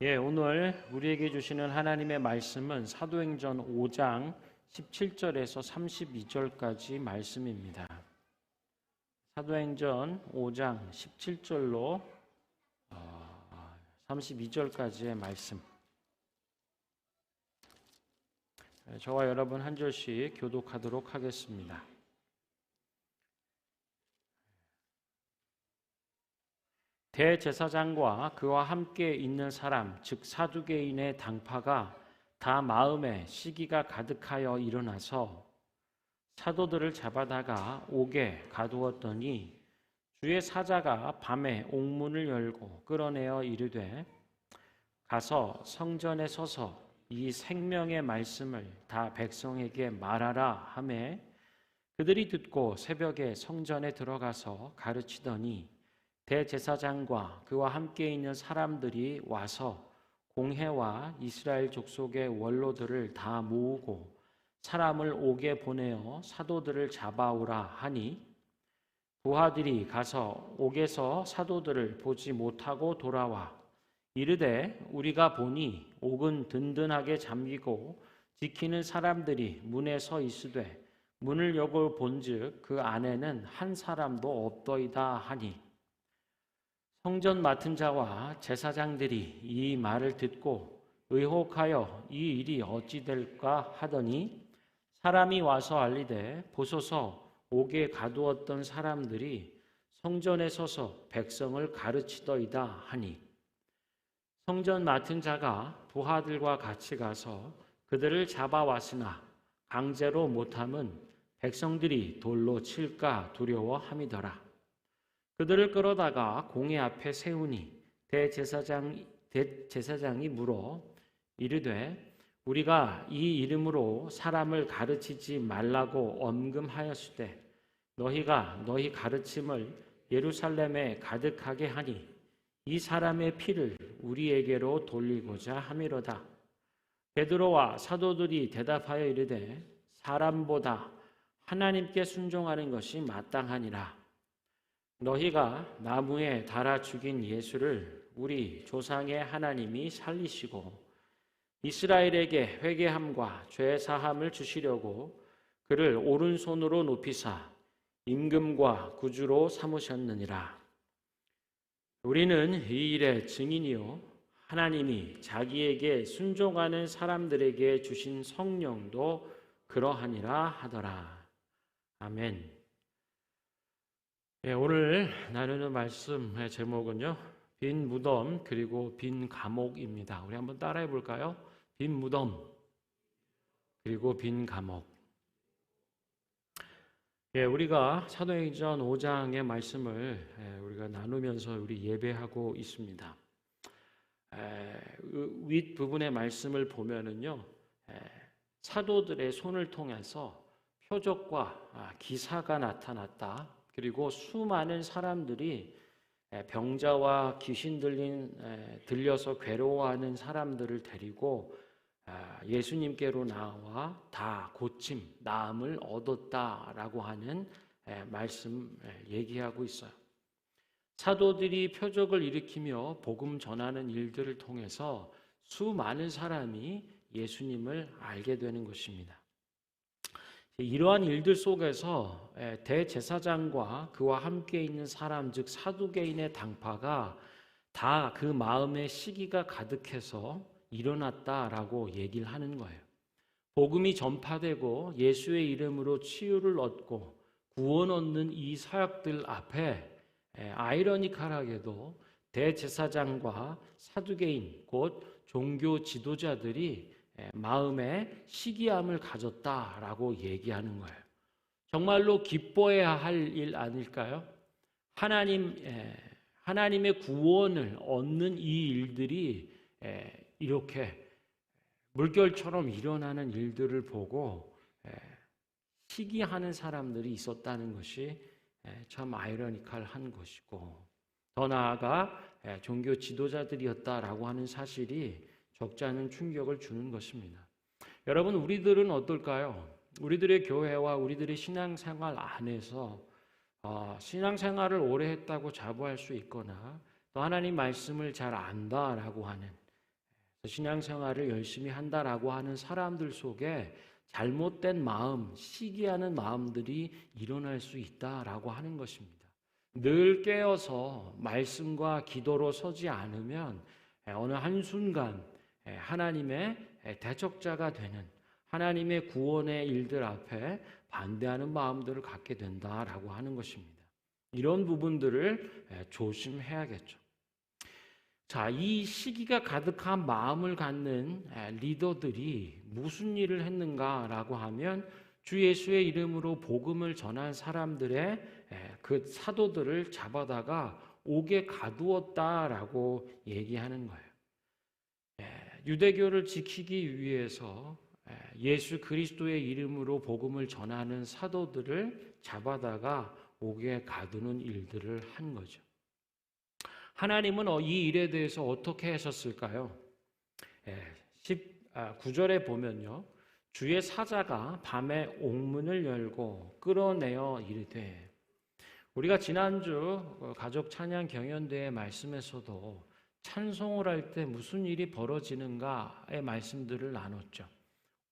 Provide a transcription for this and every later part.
오늘 우리에게 주시는 하나님의 말씀은 사도행전 5장 17절에서 32절까지 말씀입니다. 사도행전 5장 17절로 32절까지의 말씀. 저와 여러분 한 절씩 교독하도록 하겠습니다. 대제사장과 그와 함께 있는 사람, 즉 사두개인의 당파가 다 마음에 시기가 가득하여 일어나서 사도들을 잡아다가 옥에 가두었더니 주의 사자가 밤에 옥문을 열고 끌어내어 이르되 가서 성전에 서서 이 생명의 말씀을 다 백성에게 말하라 하매 그들이 듣고 새벽에 성전에 들어가서 가르치더니 대제사장과 그와 함께 있는 사람들이 와서 공회와 이스라엘 족속의 원로들을 다 모으고 사람을 옥에 보내어 사도들을 잡아오라 하니 부하들이 가서 옥에서 사도들을 보지 못하고 돌아와 이르되 우리가 보니 옥은 든든하게 잠기고 지키는 사람들이 문에 서 있으되 문을 열고 본즉 그 안에는 한 사람도 없더이다 하니 성전 맡은 자와 제사장들이 이 말을 듣고 의혹하여 이 일이 어찌 될까 하더니 사람이 와서 알리되 보소서 옥에 가두었던 사람들이 성전에 서서 백성을 가르치더이다 하니 성전 맡은 자가 부하들과 같이 가서 그들을 잡아왔으나 강제로 못함은 백성들이 돌로 칠까 두려워함이더라. 그들을 끌어다가 공회 앞에 세우니 대제사장이 물어 이르되 우리가 이 이름으로 사람을 가르치지 말라고 엄금하였으되 너희가 너희 가르침을 예루살렘에 가득하게 하니 이 사람의 피를 우리에게로 돌리고자 함이로다. 베드로와 사도들이 대답하여 이르되 사람보다 하나님께 순종하는 것이 마땅하니라. 너희가 나무에 달아 죽인 예수를 우리 조상의 하나님이 살리시고 이스라엘에게 회개함과 죄 사함을 주시려고 그를 오른손으로 높이사 임금과 구주로 삼으셨느니라. 우리는 이 일의 증인이요 하나님이 자기에게 순종하는 사람들에게 주신 성령도 그러하니라 하더라. 아멘. 오늘 나누는 말씀의 제목은요, 빈 무덤 그리고 빈 감옥입니다. 우리 한번 따라해 볼까요? 빈 무덤 그리고 빈 감옥. 우리가 사도행전 5장의 말씀을 우리가 나누면서 우리 예배하고 있습니다. 윗 부분의 말씀을 보면은요, 사도들의 손을 통해서 표적과 기사가 나타났다. 그리고 수많은 사람들이 병자와 귀신 들려서 괴로워하는 사람들을 데리고 예수님께로 나와 다 고침, 나음을 얻었다라고 하는 말씀 얘기하고 있어요. 사도들이 표적을 일으키며 복음 전하는 일들을 통해서 수많은 사람이 예수님을 알게 되는 것입니다. 이러한 일들 속에서 대제사장과 그와 함께 있는 사람, 즉 사두개인의 당파가 다 그 마음에 시기가 가득해서 일어났다라고 얘기를 하는 거예요. 복음이 전파되고 예수의 이름으로 치유를 얻고 구원 얻는 이 사역들 앞에 아이러니컬하게도 대제사장과 사두개인 곧 종교 지도자들이 마음에 시기함을 가졌다라고 얘기하는 거예요. 정말로 기뻐해야 할 일 아닐까요? 하나님의 구원을 얻는 이 일들이 이렇게 물결처럼 일어나는 일들을 보고 시기하는 사람들이 있었다는 것이 참 아이러니컬한 것이고, 더 나아가 종교 지도자들이었다라고 하는 사실이 적지 않은 충격을 주는 것입니다. 여러분, 우리들은 어떨까요? 우리들의 교회와 우리들의 신앙생활 안에서 신앙생활을 오래 했다고 자부할 수 있거나 또 하나님 말씀을 잘 안다라고 하는 신앙생활을 열심히 한다라고 하는 사람들 속에 잘못된 마음, 시기하는 마음들이 일어날 수 있다라고 하는 것입니다. 늘 깨어서 말씀과 기도로 서지 않으면 어느 한순간 하나님의 대적자가 되는, 하나님의 구원의 일들 앞에 반대하는 마음들을 갖게 된다라고 하는 것입니다. 이런 부분들을 조심해야겠죠. 자, 이 시기가 가득한 마음을 갖는 리더들이 무슨 일을 했는가라고 하면 주 예수의 이름으로 복음을 전한 사람들의 그 사도들을 잡아다가 옥에 가두었다라고 얘기하는 거예요. 유대교를 지키기 위해서 예수 그리스도의 이름으로 복음을 전하는 사도들을 잡아다가 옥에 가두는 일들을 한 거죠. 하나님은 이 일에 대해서 어떻게 하셨을까요? 19절에 보면요. 주의 사자가 밤에 옥문을 열고 끌어내어 이르되, 우리가 지난주 가족 찬양 경연대회 말씀에서도 찬송을 할 때 무슨 일이 벌어지는가의 말씀들을 나눴죠.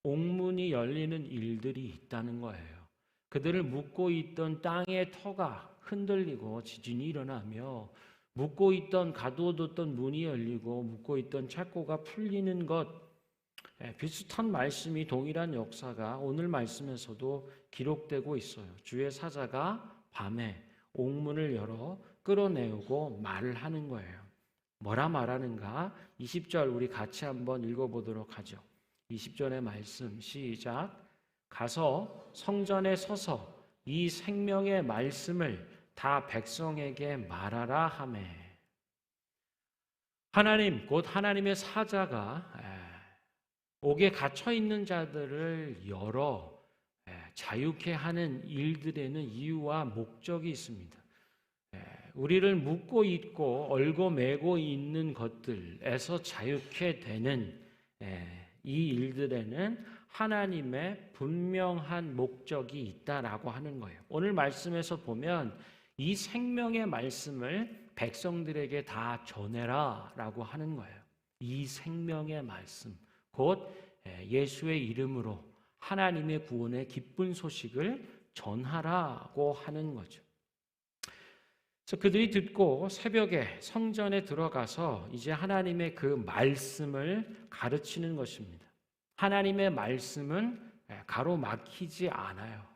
옥문이 열리는 일들이 있다는 거예요. 그들을 묶고 있던 땅의 터가 흔들리고 지진이 일어나며 묶고 있던, 가두어뒀던 문이 열리고 묶고 있던 착고가 풀리는 것, 비슷한 말씀이, 동일한 역사가 오늘 말씀에서도 기록되고 있어요. 주의 사자가 밤에 옥문을 열어 끌어내오고 말을 하는 거예요. 뭐라 말하는가? 20절 우리 같이 한번 읽어보도록 하죠. 20절의 말씀 시작. 가서 성전에 서서 이 생명의 말씀을 다 백성에게 말하라 하매. 하나님, 곧 하나님의 사자가 옥에 갇혀 있는 자들을 열어 자유케 하는 일들에는 이유와 목적이 있습니다. 우리를 묶고 있고 얽어 매고 있는 것들에서 자유케 되는 이 일들에는 하나님의 분명한 목적이 있다라고 하는 거예요. 오늘 말씀에서 보면 이 생명의 말씀을 백성들에게 다 전해라 라고 하는 거예요. 이 생명의 말씀, 곧 예수의 이름으로 하나님의 구원의 기쁜 소식을 전하라고 하는 거죠. 그래서 그들이 듣고 새벽에 성전에 들어가서 이제 하나님의 그 말씀을 가르치는 것입니다. 하나님의 말씀은 가로막히지 않아요.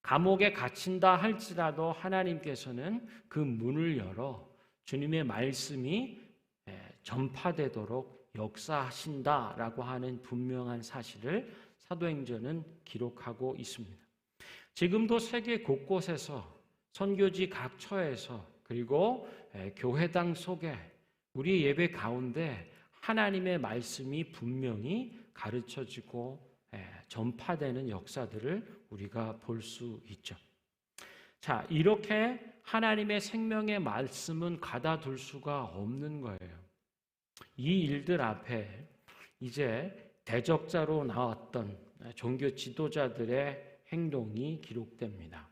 감옥에 갇힌다 할지라도 하나님께서는 그 문을 열어 주님의 말씀이 전파되도록 역사하신다라고 하는 분명한 사실을 사도행전은 기록하고 있습니다. 지금도 세계 곳곳에서 선교지 각 처에서 그리고 교회당 속에 우리 예배 가운데 하나님의 말씀이 분명히 가르쳐지고 전파되는 역사들을 우리가 볼 수 있죠. 자, 이렇게 하나님의 생명의 말씀은 가다둘 수가 없는 거예요. 이 일들 앞에 이제 대적자로 나왔던 종교 지도자들의 행동이 기록됩니다.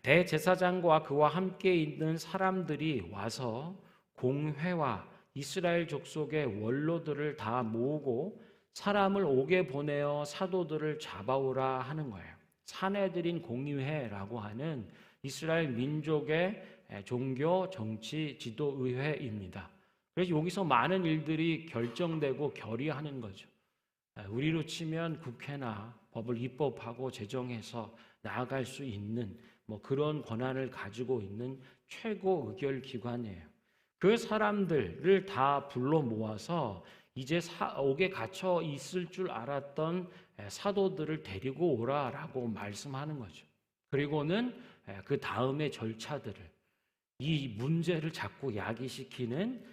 대제사장과 그와 함께 있는 사람들이 와서 공회와 이스라엘 족속의 원로들을 다 모으고 사람을 옥에 보내어 사도들을 잡아오라 하는 거예요. 산헤드린 공의회라고 하는 이스라엘 민족의 종교 정치 지도의회입니다. 그래서 여기서 많은 일들이 결정되고 결의하는 거죠. 우리로 치면 국회나 법을 입법하고 제정해서 나아갈 수 있는 그런 권한을 가지고 있는 최고 의결 기관이에요. 그 사람들을 다 불러 모아서 이제 옥에 갇혀 있을 줄 알았던 사도들을 데리고 오라라고 말씀하는 거죠. 그리고는 그 다음의 절차들을, 이 문제를 자꾸 야기시키는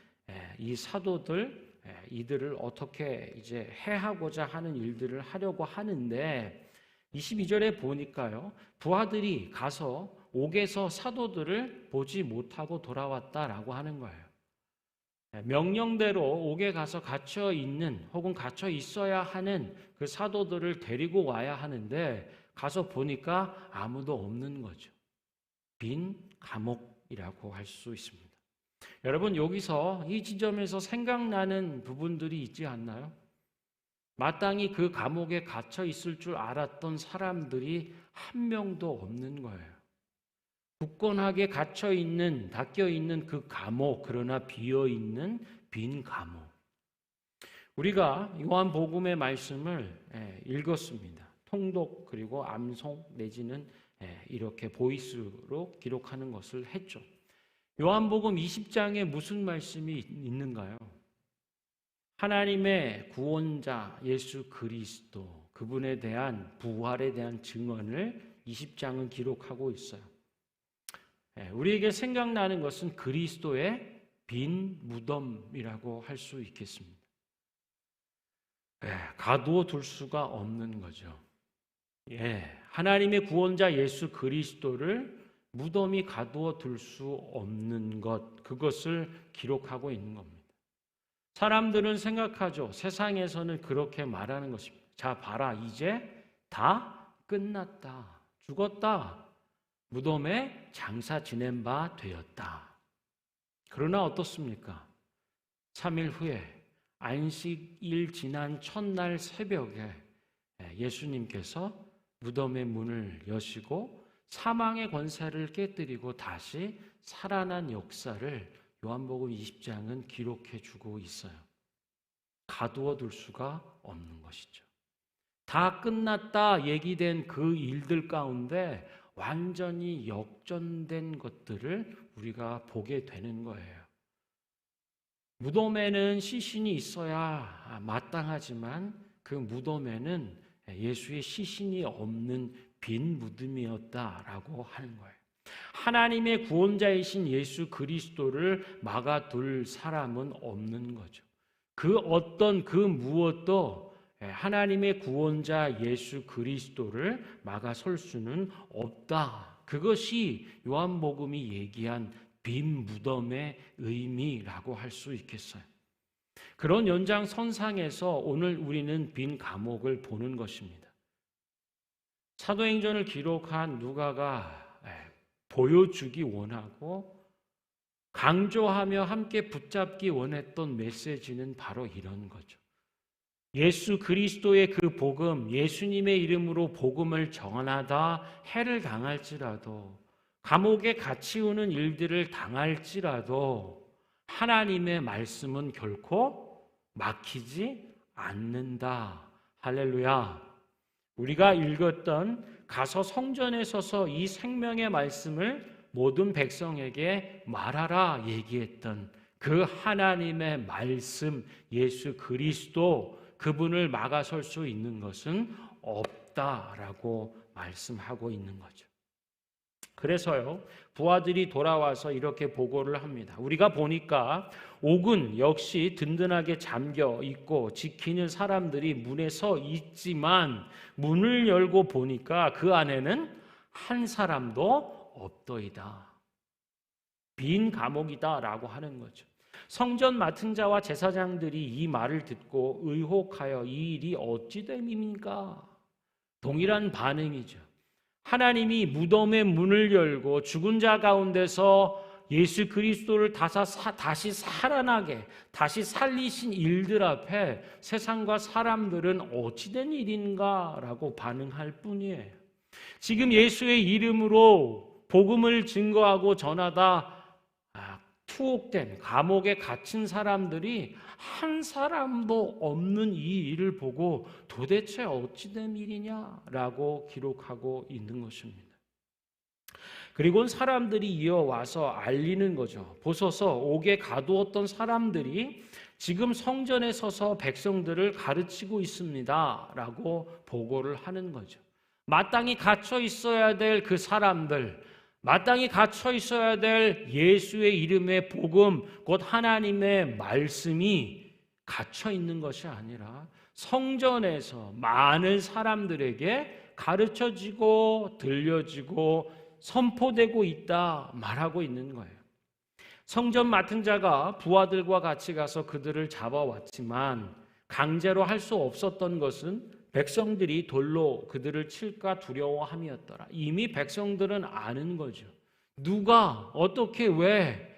이 사도들, 이들을 어떻게 이제 해하고자 하는 일들을 하려고 하는데 22절에 보니까요, 부하들이 가서 옥에서 사도들을 보지 못하고 돌아왔다라고 하는 거예요. 명령대로 옥에 가서 갇혀 있는 혹은 갇혀 있어야 하는 그 사도들을 데리고 와야 하는데 가서 보니까 아무도 없는 거죠. 빈 감옥이라고 할 수 있습니다. 여러분, 여기서 이 지점에서 생각나는 부분들이 있지 않나요? 마땅히 그 감옥에 갇혀 있을 줄 알았던 사람들이 한 명도 없는 거예요. 굳건하게 닫혀 있는 그 감옥, 그러나 비어 있는 빈 감옥. 우리가 요한복음의 말씀을 읽었습니다. 통독 그리고 암송 내지는 이렇게 보이스로 기록하는 것을 했죠. 요한복음 20장에 무슨 말씀이 있는가요? 하나님의 구원자 예수 그리스도, 그분에 대한 부활에 대한 증언을 20장은 기록하고 있어요. 우리에게 생각나는 것은 그리스도의 빈 무덤이라고 할 수 있겠습니다. 가두어 둘 수가 없는 거죠. 하나님의 구원자 예수 그리스도를 무덤이 가두어 둘 수 없는 것, 그것을 기록하고 있는 겁니다. 사람들은 생각하죠. 세상에서는 그렇게 말하는 것입니다. 자, 봐라, 이제 다 끝났다. 죽었다. 무덤에 장사 지낸 바 되었다. 그러나 어떻습니까? 3일 후에 안식일 지난 첫날 새벽에 예수님께서 무덤의 문을 여시고 사망의 권세를 깨뜨리고 다시 살아난 역사를 요한복음 20장은 기록해 주고 있어요. 가두어 둘 수가 없는 것이죠. 다 끝났다 얘기된 그 일들 가운데 완전히 역전된 것들을 우리가 보게 되는 거예요. 무덤에는 시신이 있어야 마땅하지만 그 무덤에는 예수의 시신이 없는 빈 무덤이었다라고 하는 거예요. 하나님의 구원자이신 예수 그리스도를 막아둘 사람은 없는 거죠. 그 어떤 그 무엇도 하나님의 구원자 예수 그리스도를 막아설 수는 없다. 그것이 요한복음이 얘기한 빈 무덤의 의미라고 할 수 있겠어요. 그런 연장선상에서 오늘 우리는 빈 감옥을 보는 것입니다. 사도행전을 기록한 누가가 보여주기 원하고 강조하며 함께 붙잡기 원했던 메시지는 바로 이런 거죠. 예수 그리스도의 그 복음, 예수님의 이름으로 복음을 전하다 해를 당할지라도, 감옥에 갇히우는 일들을 당할지라도 하나님의 말씀은 결코 막히지 않는다. 할렐루야. 우리가 읽었던 가서 성전에 서서 이 생명의 말씀을 모든 백성에게 말하라 얘기했던 그 하나님의 말씀 예수 그리스도, 그분을 막아설 수 있는 것은 없다라고 말씀하고 있는 거죠. 그래서요, 부하들이 돌아와서 이렇게 보고를 합니다. 우리가 보니까 옥은 역시 든든하게 잠겨 있고 지키는 사람들이 문에 서 있지만 문을 열고 보니까 그 안에는 한 사람도 없더이다. 빈 감옥이다라고 하는 거죠. 성전 맡은 자와 제사장들이 이 말을 듣고 의혹하여 이 일이 어찌 됨입니까? 동일한 반응이죠. 하나님이 무덤의 문을 열고 죽은 자 가운데서 예수 그리스도를 다시 살아나게, 다시 살리신 일들 앞에 세상과 사람들은 어찌된 일인가? 라고 반응할 뿐이에요. 지금 예수의 이름으로 복음을 증거하고 전하다 투옥된 감옥에 갇힌 사람들이 한 사람도 없는 이 일을 보고 도대체 어찌된 일이냐라고 기록하고 있는 것입니다. 그리고 사람들이 이어와서 알리는 거죠. 보소서 옥에 가두었던 사람들이 지금 성전에 서서 백성들을 가르치고 있습니다 라고 보고를 하는 거죠. 마땅히 갇혀 있어야 될 그 사람들, 마땅히 갇혀 있어야 될 예수의 이름의 복음, 곧 하나님의 말씀이 갇혀 있는 것이 아니라 성전에서 많은 사람들에게 가르쳐지고 들려지고 선포되고 있다 말하고 있는 거예요. 성전 맡은 자가 부하들과 같이 가서 그들을 잡아왔지만 강제로 할 수 없었던 것은 백성들이 돌로 그들을 칠까 두려워함이었더라. 이미 백성들은 아는 거죠. 누가 어떻게 왜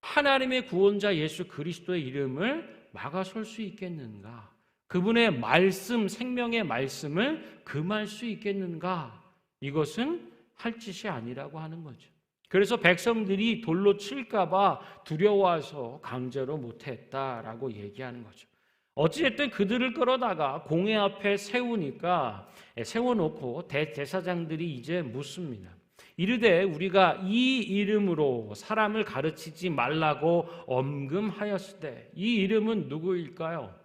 하나님의 구원자 예수 그리스도의 이름을 막아설 수 있겠는가? 그분의 말씀, 생명의 말씀을 금할 수 있겠는가? 이것은 할 짓이 아니라고 하는 거죠. 그래서 백성들이 돌로 칠까 봐 두려워서 강제로 못했다라고 얘기하는 거죠. 어찌됐든 그들을 끌어다가 공회 앞에 세워놓고 대제사장들이 이제 묻습니다. 이르되 우리가 이 이름으로 사람을 가르치지 말라고 엄금하였을 때 이 이름은 누구일까요?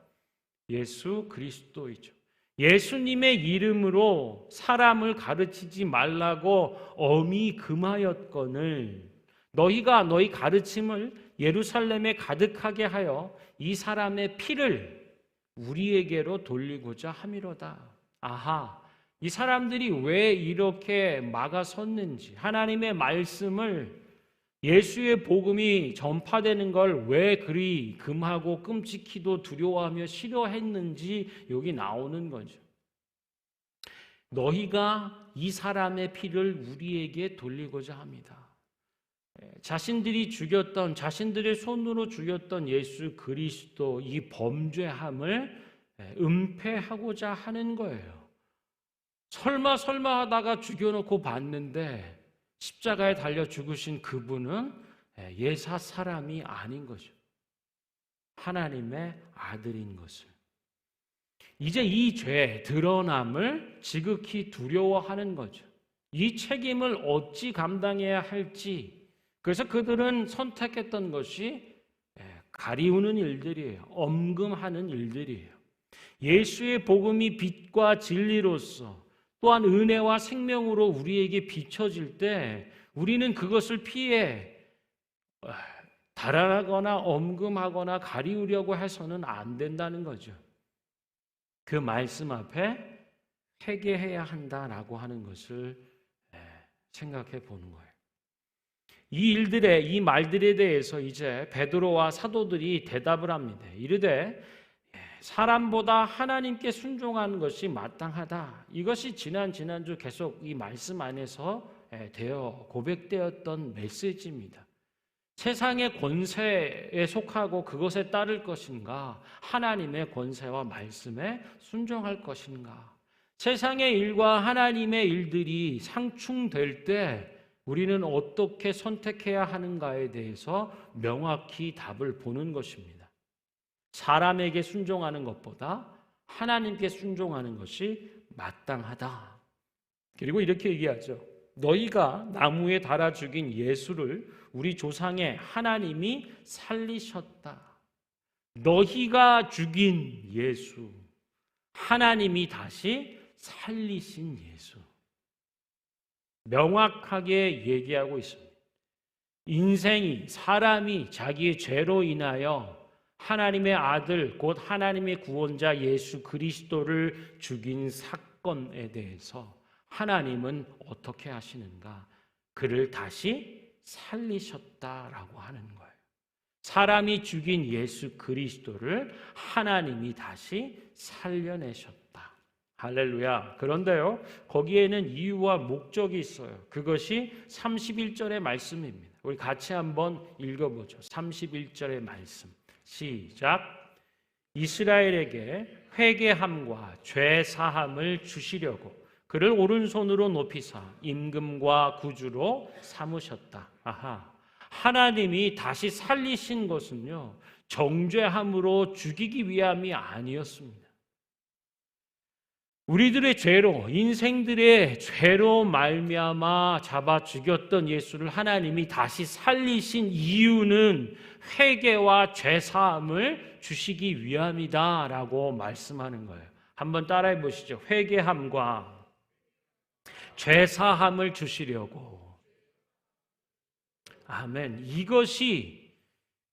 예수 그리스도이죠. 예수님의 이름으로 사람을 가르치지 말라고 엄히 금하였거늘 너희가 너희 가르침을 예루살렘에 가득하게 하여 이 사람의 피를 우리에게로 돌리고자 함이로다. 아하, 이 사람들이 왜 이렇게 막아섰는지, 하나님의 말씀을, 예수의 복음이 전파되는 걸 왜 그리 금하고 끔찍히도 두려워하며 싫어했는지 여기 나오는 거죠. 너희가 이 사람의 피를 우리에게 돌리고자 합니다. 자신들이 자신들의 손으로 죽였던 예수 그리스도 이 범죄함을 은폐하고자 하는 거예요. 설마 하다가 죽여놓고 봤는데 십자가에 달려 죽으신 그분은 예사 사람이 아닌 거죠. 하나님의 아들인 것을. 이제 이 죄 드러남을 지극히 두려워하는 거죠. 이 책임을 어찌 감당해야 할지. 그래서 그들은 선택했던 것이 가리우는 일들이에요. 엄금하는 일들이에요. 예수의 복음이 빛과 진리로서 또한 은혜와 생명으로 우리에게 비춰질 때 우리는 그것을 피해 달아나거나 엄금하거나 가리우려고 해서는 안 된다는 거죠. 그 말씀 앞에 회개해야 한다라고 하는 것을 생각해 보는 거예요. 이 말들에 대해서 이제 베드로와 사도들이 대답을 합니다. 이르되 사람보다 하나님께 순종하는 것이 마땅하다. 이것이 지난주 계속 이 말씀 안에서 고백되었던 메시지입니다. 세상의 권세에 속하고 그것에 따를 것인가? 하나님의 권세와 말씀에 순종할 것인가? 세상의 일과 하나님의 일들이 상충될 때 우리는 어떻게 선택해야 하는가에 대해서 명확히 답을 보는 것입니다. 사람에게 순종하는 것보다 하나님께 순종하는 것이 마땅하다. 그리고 이렇게 얘기하죠. 너희가 나무에 달아 죽인 예수를 우리 조상의 하나님이 살리셨다. 너희가 죽인 예수, 하나님이 다시 살리신 예수. 명확하게 얘기하고 있습니다. 인생이, 사람이 자기의 죄로 인하여 하나님의 아들, 곧 하나님의 구원자 예수 그리스도를 죽인 사건에 대해서 하나님은 어떻게 하시는가? 그를 다시 살리셨다라고 하는 거예요. 사람이 죽인 예수 그리스도를 하나님이 다시 살려내셨다. 할렐루야. 그런데요, 거기에는 이유와 목적이 있어요. 그것이 31절의 말씀입니다. 우리 같이 한번 읽어보죠. 31절의 말씀. 시작. 이스라엘에게 회개함과 죄 사함을 주시려고 그를 오른손으로 높이사 임금과 구주로 삼으셨다. 아하. 하나님이 다시 살리신 것은요, 정죄함으로 죽이기 위함이 아니었습니다. 우리들의 죄로, 인생들의 죄로 말미암아 잡아 죽였던 예수를 하나님이 다시 살리신 이유는 회개와 죄 사함을 주시기 위함이다라고 말씀하는 거예요. 한번 따라해 보시죠. 회개함과 죄 사함을 주시려고. 아멘. 이것이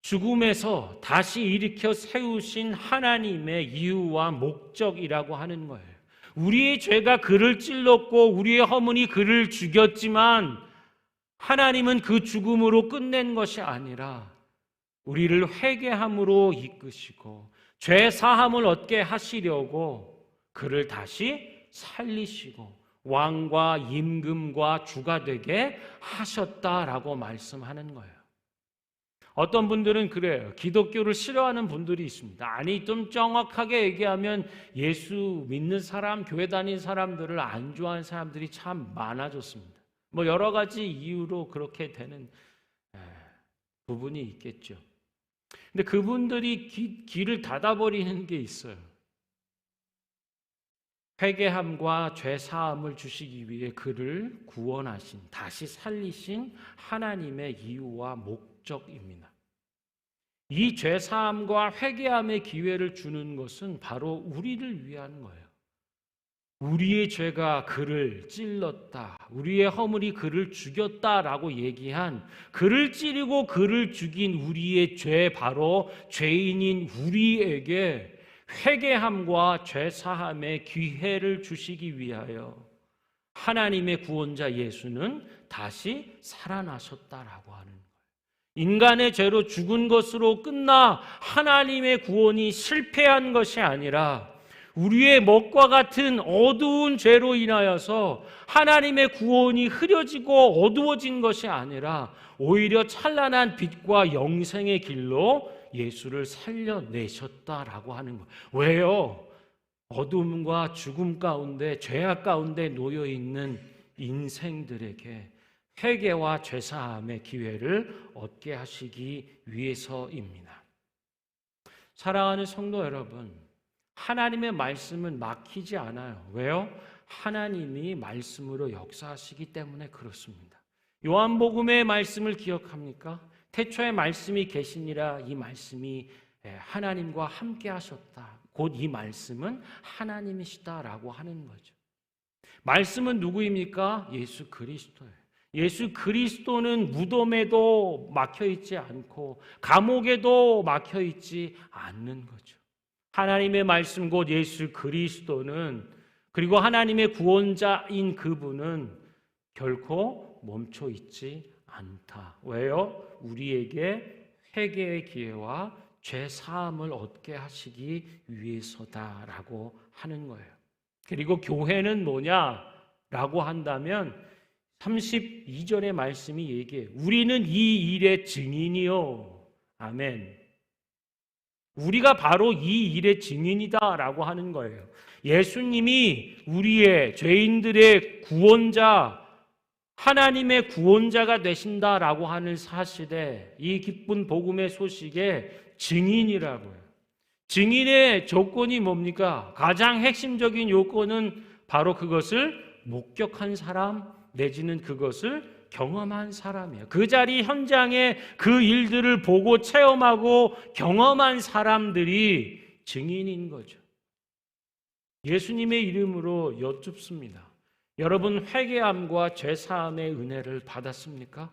죽음에서 다시 일으켜 세우신 하나님의 이유와 목적이라고 하는 거예요. 우리의 죄가 그를 찔렀고 우리의 허물이 그를 죽였지만 하나님은 그 죽음으로 끝낸 것이 아니라 우리를 회개함으로 이끄시고 죄 사함을 얻게 하시려고 그를 다시 살리시고 왕과 임금과 주가 되게 하셨다라고 말씀하는 거예요. 어떤 분들은 그래요. 기독교를 싫어하는 분들이 있습니다. 아니, 좀 정확하게 얘기하면 예수 믿는 사람, 교회 다니는 사람들을 안 좋아하는 사람들이 참 많아졌습니다. 뭐 여러 가지 이유로 그렇게 되는 부분이 있겠죠. 근데 그분들이 길을 닫아버리는 게 있어요. 회개함과 죄 사함을 주시기 위해 그를 구원하신, 다시 살리신 하나님의 이유와 목적입니다. 이 죄 사함과 회개함의 기회를 주는 것은 바로 우리를 위한 거예요. 우리의 죄가 그를 찔렀다, 우리의 허물이 그를 죽였다라고 얘기한, 그를 찌르고 그를 죽인 우리의 죄, 바로 죄인인 우리에게 회개함과 죄사함의 기회를 주시기 위하여 하나님의 구원자 예수는 다시 살아나셨다라고 하는 거예요. 인간의 죄로 죽은 것으로 끝나 하나님의 구원이 실패한 것이 아니라 우리의 먹과 같은 어두운 죄로 인하여서 하나님의 구원이 흐려지고 어두워진 것이 아니라 오히려 찬란한 빛과 영생의 길로 예수를 살려내셨다라고 하는 거예요. 왜요? 어둠과 죽음 가운데, 죄악 가운데 놓여 있는 인생들에게 회개와 죄사함의 기회를 얻게 하시기 위해서입니다. 사랑하는 성도 여러분, 하나님의 말씀은 막히지 않아요. 왜요? 하나님이 말씀으로 역사하시기 때문에 그렇습니다. 요한복음의 말씀을 기억합니까? 태초에 말씀이 계시니라, 이 말씀이 하나님과 함께 하셨다. 곧 이 말씀은 하나님이시다라고 하는 거죠. 말씀은 누구입니까? 예수 그리스도예요. 예수 그리스도는 무덤에도 막혀있지 않고 감옥에도 막혀있지 않는 거죠. 하나님의 말씀 곧 예수 그리스도는, 그리고 하나님의 구원자인 그분은 결코 멈춰있지 않다. 왜요? 우리에게 회개의 기회와 죄 사함을 얻게 하시기 위해서다라고 하는 거예요. 그리고 교회는 뭐냐라고 한다면 32절의 말씀이 얘기해요. 우리는 이 일의 증인이요. 아멘. 우리가 바로 이 일의 증인이다라고 하는 거예요. 예수님이 우리의 죄인들의 구원자, 하나님의 구원자가 되신다라고 하는 사실에, 이 기쁜 복음의 소식의 증인이라고요. 증인의 조건이 뭡니까? 가장 핵심적인 요건은 바로 그것을 목격한 사람 내지는 그것을 경험한 사람이에요. 그 자리 현장에 그 일들을 보고 체험하고 경험한 사람들이 증인인 거죠. 예수님의 이름으로 여쭙습니다. 여러분, 회개함과 죄사함의 은혜를 받았습니까?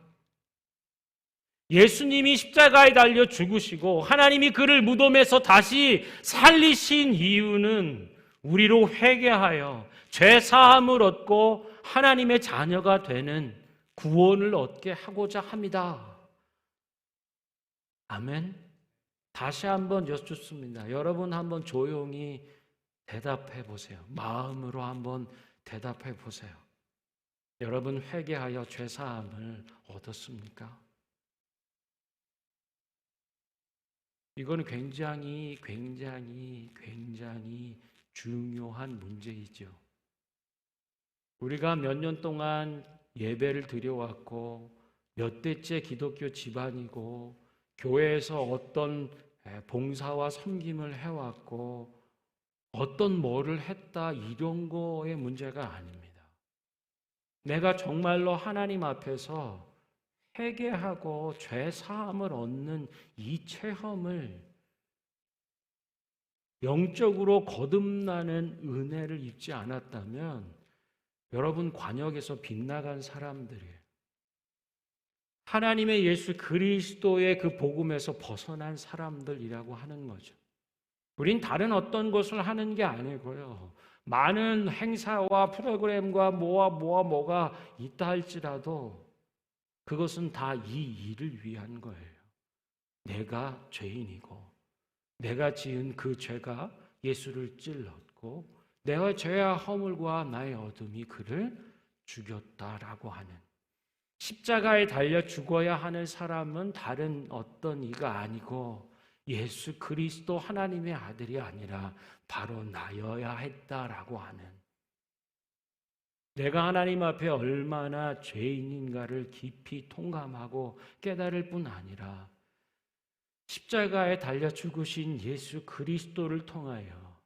예수님이 십자가에 달려 죽으시고 하나님이 그를 무덤에서 다시 살리신 이유는 우리로 회개하여 죄사함을 얻고 하나님의 자녀가 되는 구원을 얻게 하고자 합니다. 아멘. 다시 한번 여쭙습니다. 여러분 한번 조용히 대답해 보세요. 마음으로 한번 대답해 보세요. 여러분 회개하여 죄사함을 얻었습니까? 이건 굉장히 중요한 문제이죠. 우리가 몇 년 동안 예배를 드려왔고 몇 대째 기독교 집안이고 교회에서 어떤 봉사와 섬김을 해왔고 어떤 뭐를 했다, 이런 거의 문제가 아닙니다. 내가 정말로 하나님 앞에서 회개하고 죄 사함을 얻는 이 체험을, 영적으로 거듭나는 은혜를 입지 않았다면 여러분 관역에서 빗나간 사람들이에요. 하나님의 예수 그리스도의 그 복음에서 벗어난 사람들이라고 하는 거죠. 우린 다른 어떤 것을 하는 게 아니고요. 많은 행사와 프로그램과 뭐가 있다 할지라도 그것은 다 이 일을 위한 거예요. 내가 죄인이고 내가 지은 그 죄가 예수를 찔렀고 내가 죄와 허물과 나의 어둠이 그를 죽였다라고 하는, 십자가에 달려 죽어야 하는 사람은 다른 어떤 이가 아니고 예수 그리스도 하나님의 아들이 아니라 바로 나여야 했다라고 하는, 내가 하나님 앞에 얼마나 죄인인가를 깊이 통감하고 깨달을 뿐 아니라 십자가에 달려 죽으신 예수 그리스도를 통하여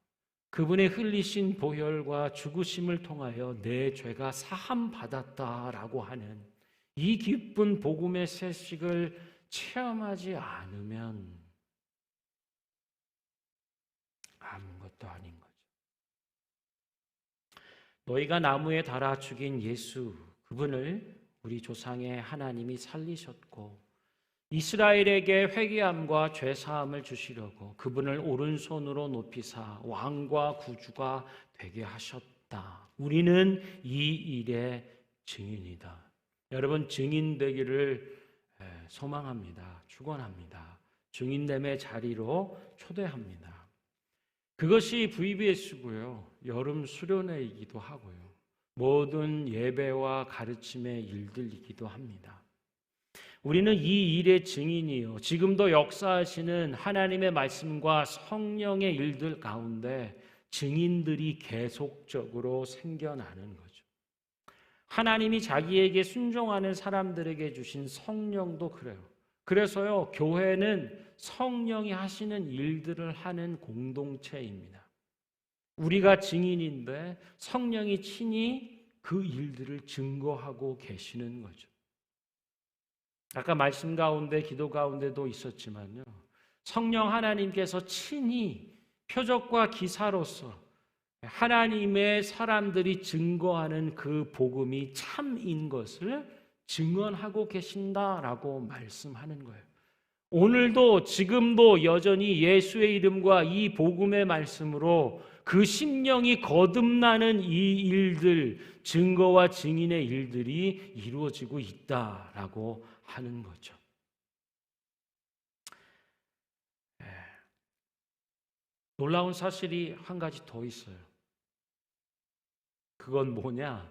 그분의 흘리신 보혈과 죽으심을 통하여 내 죄가 사함 받았다라고 하는 이 기쁜 복음의 새식을 체험하지 않으면 아무것도 아닌 거죠. 너희가 나무에 달아 죽인 예수, 그분을 우리 조상의 하나님이 살리셨고 이스라엘에게 회개함과 죄 사함을 주시려고 그분을 오른손으로 높이사 왕과 구주가 되게 하셨다. 우리는 이 일의 증인이다. 여러분, 증인 되기를 소망합니다. 축원합니다. 증인됨의 자리로 초대합니다. 그것이 VBS고요. 여름 수련회이기도 하고요. 모든 예배와 가르침의 일들이기도 합니다. 우리는 이 일의 증인이요, 지금도 역사하시는 하나님의 말씀과 성령의 일들 가운데 증인들이 계속적으로 생겨나는 거죠. 하나님이 자기에게 순종하는 사람들에게 주신 성령도 그래요. 그래서요, 교회는 성령이 하시는 일들을 하는 공동체입니다. 우리가 증인인데 성령이 친히 그 일들을 증거하고 계시는 거죠. 아까 말씀 가운데 기도 가운데도 있었지만요, 성령 하나님께서 친히 표적과 기사로서 하나님의 사람들이 증거하는 그 복음이 참인 것을 증언하고 계신다라고 말씀하는 거예요. 오늘도 지금도 여전히 예수의 이름과 이 복음의 말씀으로 그 심령이 거듭나는 이 일들, 증거와 증인의 일들이 이루어지고 있다라고 하는 거죠. 놀라운 사실이 한 가지 더 있어요. 그건 뭐냐?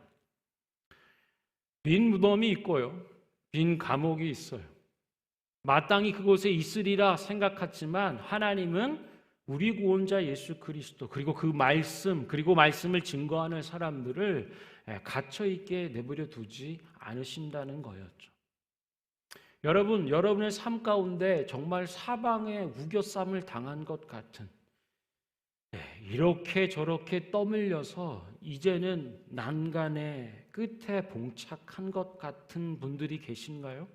빈 무덤이 있고요, 빈 감옥이 있어요. 마땅히 그곳에 있으리라 생각했지만 하나님은 우리 구원자 예수 그리스도, 그리고 그 말씀, 그리고 말씀을 증거하는 사람들을 갇혀있게 내버려 두지 않으신다는 거였죠. 여러분, 여러분의 삶 가운데 정말 사방에 우겨쌈을 당한 것 같은, 이렇게 저렇게 떠밀려서 이제는 난간의 끝에 봉착한 것 같은 분들이 계신가요?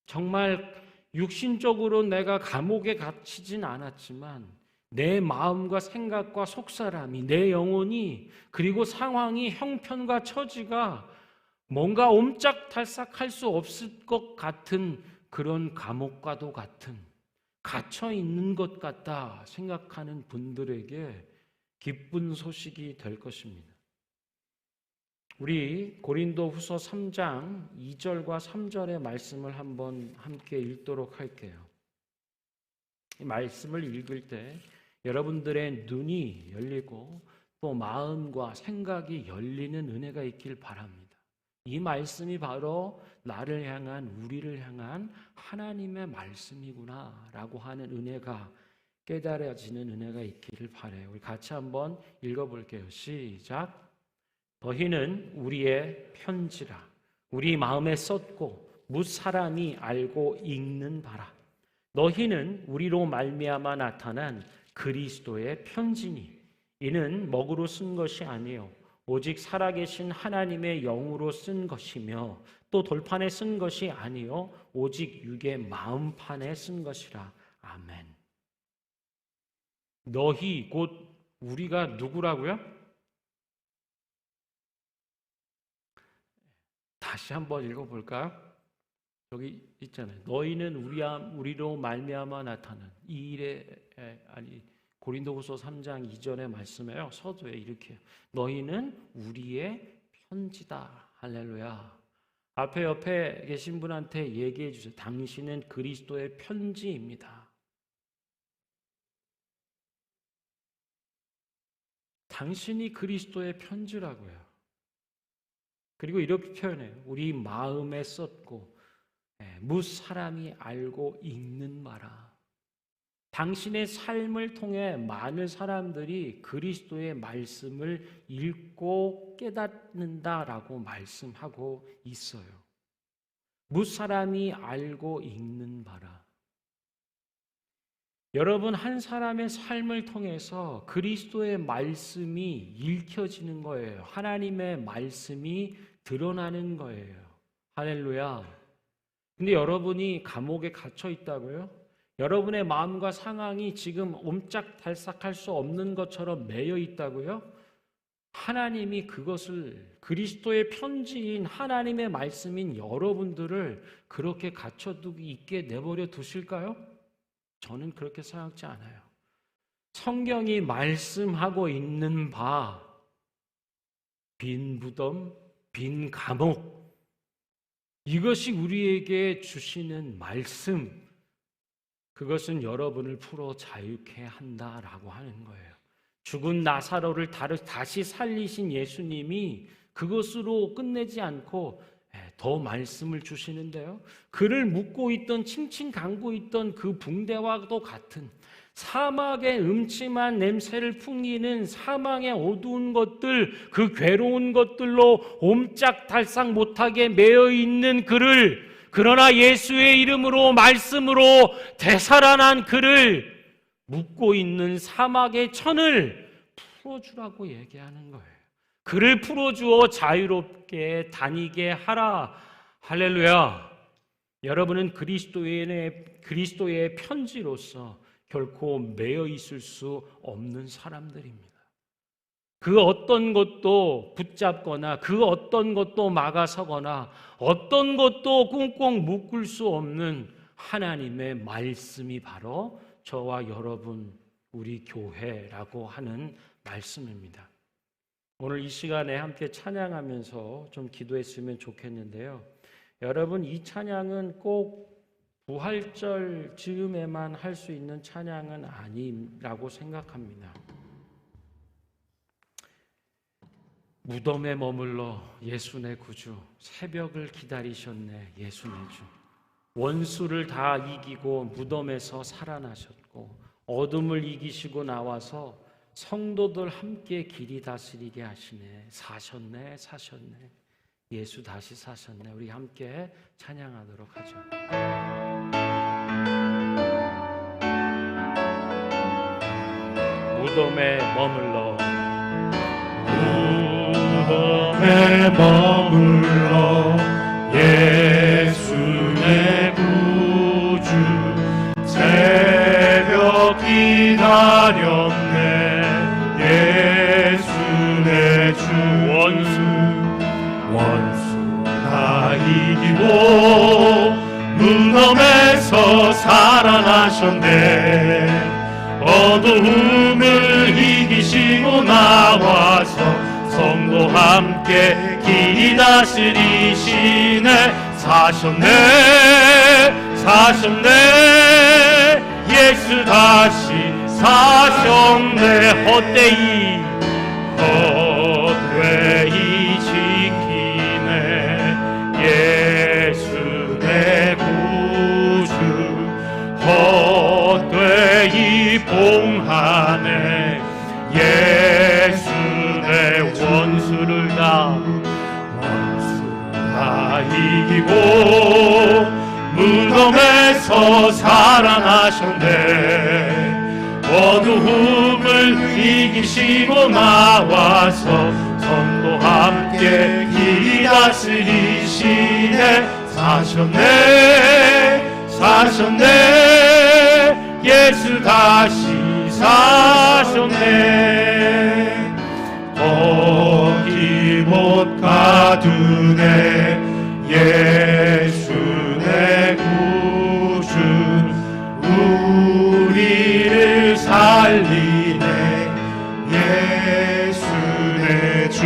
정말 육신적으로 내가 감옥에 갇히진 않았지만 내 마음과 생각과 속사람이, 내 영혼이, 그리고 상황이, 형편과 처지가 뭔가 옴짝달싹할 수 없을 것 같은 그런 감옥과도 같은, 갇혀 있는 것 같다 생각하는 분들에게 기쁜 소식이 될 것입니다. 우리 고린도 후서 3장 2절과 3절의 말씀을 한번 함께 읽도록 할게요. 이 말씀을 읽을 때 여러분들의 눈이 열리고 또 마음과 생각이 열리는 은혜가 있길 바랍니다. 이 말씀이 바로 나를 향한, 우리를 향한 하나님의 말씀이구나 라고 하는 은혜가 깨달아지는 은혜가 있기를 바라요. 우리 같이 한번 읽어볼게요. 시작. 너희는 우리의 편지라 우리 마음에 썼고 뭇 사람이 알고 읽는 바라. 너희는 우리로 말미암아 나타난 그리스도의 편지니 이는 먹으로 쓴 것이 아니요 오직 살아계신 하나님의 영으로 쓴 것이며 또 돌판에 쓴 것이 아니요 오직 육의 마음판에 쓴 것이라. 아멘. 너희 곧 우리가 누구라고요? 다시 한번 읽어볼까요? 여기 있잖아요. 너희는 우리로 말미암아 나타난 이 일에, 아니 고린도후서 3장 2절의 말씀에요. 서두에 이렇게 너희는 우리의 편지다. 할렐루야. 앞에 옆에 계신 분한테 얘기해 주세요. 당신은 그리스도의 편지입니다. 당신이 그리스도의 편지라고요. 그리고 이렇게 표현해요. 우리 마음에 썼고 무 사람이 알고 읽는 바라. 당신의 삶을 통해 많은 사람들이 그리스도의 말씀을 읽고 깨닫는다라고 말씀하고 있어요. 무 사람이 알고 읽는 바라. 여러분, 한 사람의 삶을 통해서 그리스도의 말씀이 읽혀지는 거예요. 하나님의 말씀이 드러나는 거예요. 할렐루야. 근데 여러분이 감옥에 갇혀 있다고요? 여러분의 마음과 상황이 지금 옴짝달싹할 수 없는 것처럼 매여 있다고요? 하나님이 그것을 그리스도의 편지인 하나님의 말씀인 여러분들을 그렇게 갇혀두기 있게 내버려 두실까요? 저는 그렇게 생각지 않아요. 성경이 말씀하고 있는 바, 빈 무덤, 빈 감옥, 이것이 우리에게 주시는 말씀, 그것은 여러분을 풀어 자유케 한다라고 하는 거예요. 죽은 나사로를 다시 살리신 예수님이 그것으로 끝내지 않고 더 말씀을 주시는데요. 그를 묶고 있던, 칭칭 감고 있던 그 붕대와도 같은 사막의 음침한 냄새를 풍기는 사망의 어두운 것들, 그 괴로운 것들로 옴짝달싹 못하게 매여 있는 그를, 그러나 예수의 이름으로 말씀으로 되살아난 그를 묶고 있는 사막의 천을 풀어주라고 얘기하는 거예요. 그를 풀어주어 자유롭게 다니게 하라. 할렐루야. 여러분은 그리스도의 편지로서 결코 매여 있을 수 없는 사람들입니다. 그 어떤 것도 붙잡거나 그 어떤 것도 막아서거나 어떤 것도 꽁꽁 묶을 수 없는 하나님의 말씀이 바로 저와 여러분, 우리 교회라고 하는 말씀입니다. 오늘 이 시간에 함께 찬양하면서 좀 기도했으면 좋겠는데요. 여러분, 이 찬양은 꼭 부활절 즈음에만 할 수 있는 찬양은 아니라고 생각합니다. 무덤에 머물러 예수 내 구주, 새벽을 기다리셨네 예수 내 주. 원수를 다 이기고 무덤에서 살아나셨고 어둠을 이기시고 나와서 성도들 함께 길이 다스리게 하시네. 사셨네. 예수 다시 사셨네. 우리 함께 찬양하도록 하죠. 무덤에 머물러 예수 내 구주 새벽 기다렸네. 예수 내 주 원수 다 이기고 무덤에서 살아나셨네. 어두움을 이기시고 나와서 성도 함께 길이 다스리시네. 사셨네. 예수 다시 사셨네. 헛되이 지키네. 예수 내 구주 헛되이 봉하네. 예수 내 원수를 다 이기고 무덤에서 살아나셨네. 어두움을 이기시고 나와서 성도 함께 길이 다스리시네. 사셨네. 예수 다시 사셨네. 거기 못 가두네. 예수 내 구주 우리를 살리네. 예수 내 주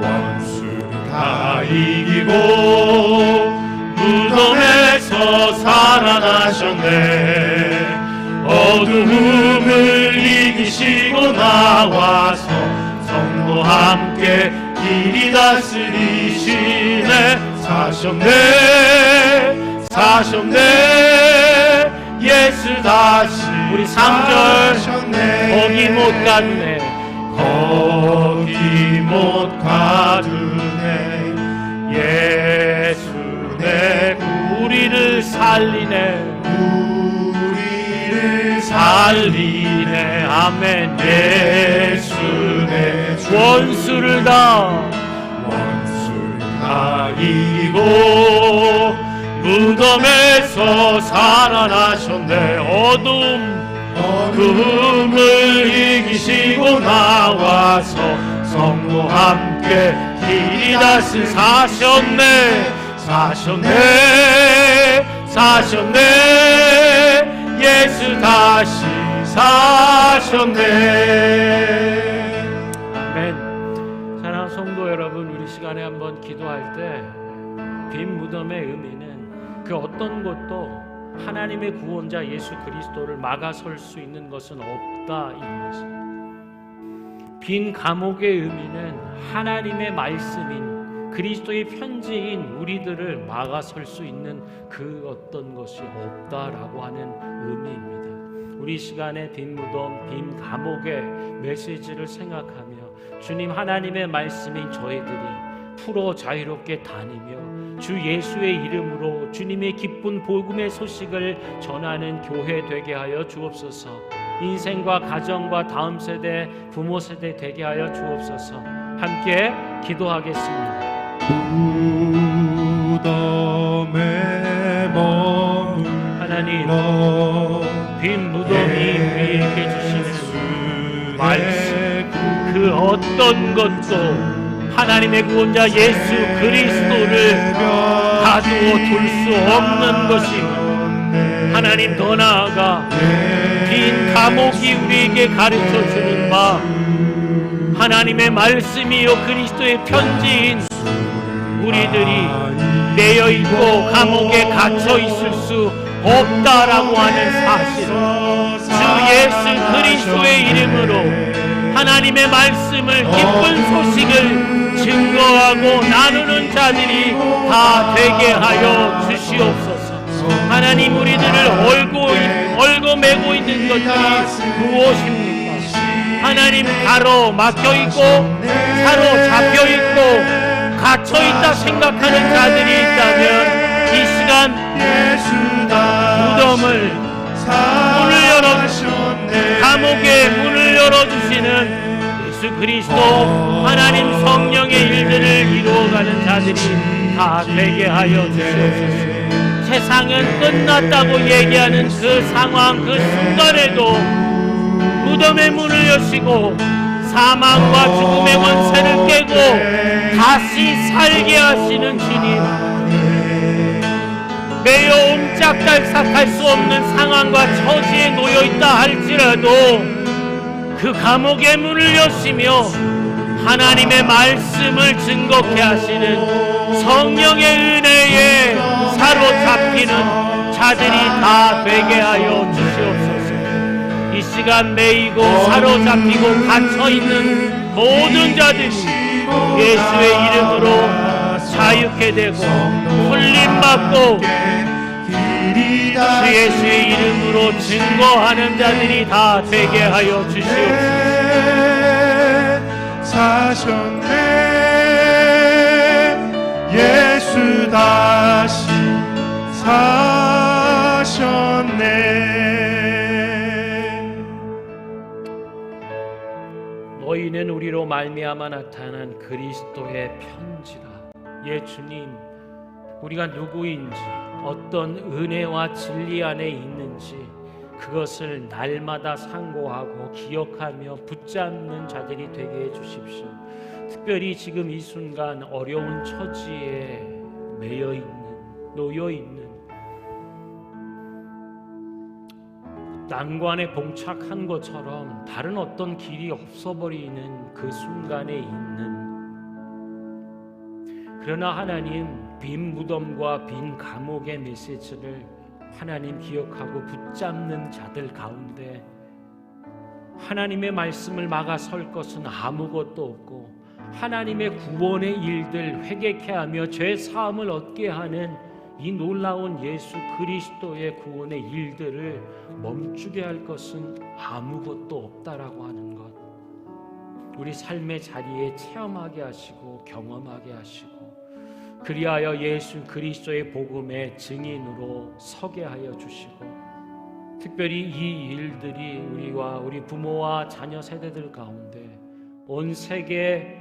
원수 다 이기고 무덤에서 살아나셨네. 어두움을 이기시고 나와서 성도 함께 길이 다스리시네. 사셨네 예수 다시. 우리 3절 거기 못 갔네. 거기 못 가두네. 예수 내 우리를 살리네. 살리네. 아멘. 예수 내 원수를 다 이기고 무덤에서 살아나셨네. 어둠을 이기시고 나와서 성도 함께 길이 다시 사셨네. 예수 다시 사셨네. 아멘. 사랑하는 성도 여러분, 우리 시간에 한번 기도할 때 빈 무덤의 의미는 그 어떤 것도 하나님의 구원자 예수 그리스도를 막아설 수 있는 것은 없다, 이 것입니다. 빈 감옥의 의미는 하나님의 말씀인 그리스도의 편지인 우리들을 막아설 수 있는 그 어떤 것이 없다라고 하는 의미입니다. 우리 시간에 빈 무덤, 빈 감옥의 메시지를 생각하며 주님 하나님의 말씀인 저희들이 풀어 자유롭게 다니며 주 예수의 이름으로 주님의 기쁜 복음의 소식을 전하는 교회 되게 하여 주옵소서. 인생과 가정과 다음 세대, 부모 세대 되게 하여 주옵소서. 함께 기도하겠습니다. 무덤에 머물러 하나님, 빈 무덤이 우리에게 주시는 말씀, 그 어떤 것도 하나님의 구원자 예수 그리스도를 가두어 둘 수 없는 것입니다. 하나님, 더 나아가 빈 감옥이 우리에게 가르쳐주는 바 하나님의 말씀이요 그리스도의 편지인 우리들이 매여있고 감옥에 갇혀있을 수 없다라고 하는 사실, 주 예수 그리스도의 이름으로 하나님의 말씀을 기쁜 소식을 증거하고 나누는 자들이 다 되게 하여 주시옵소서. 하나님, 우리들을 얼고 매고 있는 것들이 무엇입니까? 하나님, 가로막혀있고 사로잡혀있고 갇혀있다 생각하는 자들이 있다면 이 시간 무덤을 문을 열어주시고 감옥의 문을 열어주시는 예수 그리스도 하나님 성령의 일들을 이루어가는 자들이 다 되게 하여 주시옵소서. 세상은 끝났다고 얘기하는 그 상황, 그 순간에도 무덤의 문을 여시고 사망과 죽음의 원세를 깨고 다시 살게 하시는 주님, 매여 옴짝달싹할 수 없는 상황과 처지에 놓여있다 할지라도 그 감옥의 문을 여시며 하나님의 말씀을 증거케 하시는 성령의 은혜에 사로잡히는 자들이 다 되게 하여 주시옵소서. 이 시간 매이고 사로잡히고 갇혀있는 모든 자들이 예수의 이름으로 자유케 되고 풀림받고 주 예수의 이름으로 증거하는 자들이 다 되게 하여 주시옵소서. 사셨네. 예수 다시 사셨네. 너희는 우리로 말미암아 나타난 그리스도의 편지라. 예 주님, 우리가 누구인지 어떤 은혜와 진리 안에 있는지 그것을 날마다 상고하고 기억하며 붙잡는 자들이 되게 해주십시오. 특별히 지금 이 순간 어려운 처지에 매여있는, 놓여있는, 난관에 봉착한 것처럼 다른 어떤 길이 없어버리는 그 순간에 있는, 그러나 하나님, 빈 무덤과 빈 감옥의 메시지를 하나님 기억하고 붙잡는 자들 가운데 하나님의 말씀을 막아설 것은 아무것도 없고 하나님의 구원의 일들 회개케 하며 죄 사함을 얻게 하는 이 놀라운 예수 그리스도의 구원의 일들을 멈추게 할 것은 아무것도 없다라고 하는 것, 우리 삶의 자리에 체험하게 하시고 경험하게 하시고, 그리하여 예수 그리스도의 복음의 증인으로 서게 하여 주시고, 특별히 이 일들이 우리와 우리 부모와 자녀 세대들 가운데, 온 세계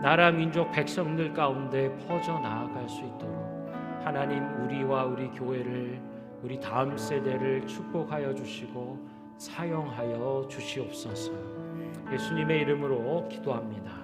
나라 민족 백성들 가운데 퍼져 나아갈 수 있도록 하나님 우리와 우리 교회를, 우리 다음 세대를 축복하여 주시고 사용하여 주시옵소서. 예수님의 이름으로 기도합니다.